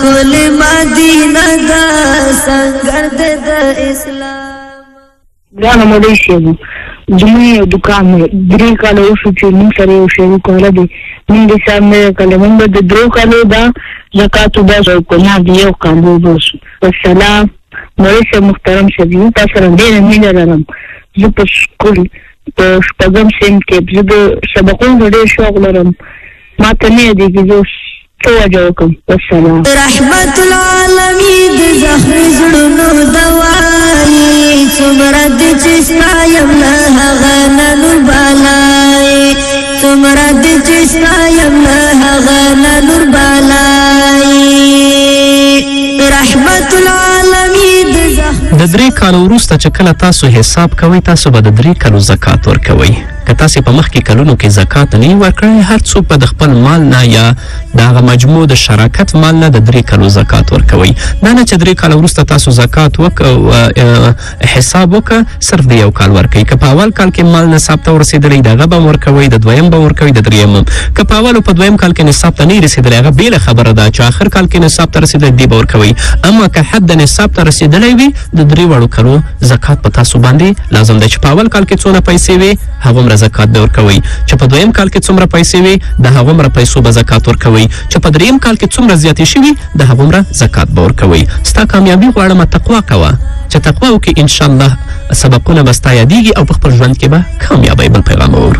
خپل مدینه دا څنګه د اسلام ګرانه مولوي صاحب زموږ یو دوکان دی 3 کاله وشو چې موږ سره یو شریک والا دی موږ د سامنے کله موږ د 3 کالو دا زکات وباسو کو نه دی یو کال وباسو والسلام مولوي صاحب محترم صاحب تاسو سره ډېر مینه لرم زه په سکول په شپږم سیم کې زه د سبقونو ډېر شوق لرم ما ته نه دی چې توجهكم والسلام رحمت العالمین د زخم زړونو دوايي څومره د چستایم له هغه نور بالای څومره د چستایم له هغه نور بالای رحمت العالمین د زخم د 3 کالو وروسته چې کله تاسو حساب کوئ تاسو به د 3 کالو زکات ورکوئ که تاسې په مخکې کلونو کې زکات نه ورکړی هر څوک به د خپل مال نه یا د هغه مجموع د شراکت مال نه د 3 کالو زکات ورکوئ دا نه چې 3 کاله وروسته تاسو زکات حساب وکړه صرف د 1 کال ورکوئ که په اول کال کې مال نصاب ته ورسېدلی د هغه به ورکوئ د دویم به ورکوئ د دریم که په اول او په دویم کال کې نصاب ته نه رسېدلی هغه بېله خبره ده چې آخر کال کې نصاب ته رسېدلی دی به ورکوئ اما که حد د نصاب ته رسېدلی وي د 3 وړو کالو زکات په تاسو باندې لازم دی چې په اول کال کې څونه پیسې وي هغومره زکات به ورکوئ چې په دویم کال کې څومره پیسې وي د هغومره پیسو به زکات ورکوئ چې په دریم کال کې څومره زیاتې شوي د هغومره زکات به ورکوئ ستا کامیابي غواړمه تقوا کوه چې تقوا وکړې انشاءالله سبقونه به ستا یادېږي او په خپل ژوند کې به کامیابی بل پیغام اور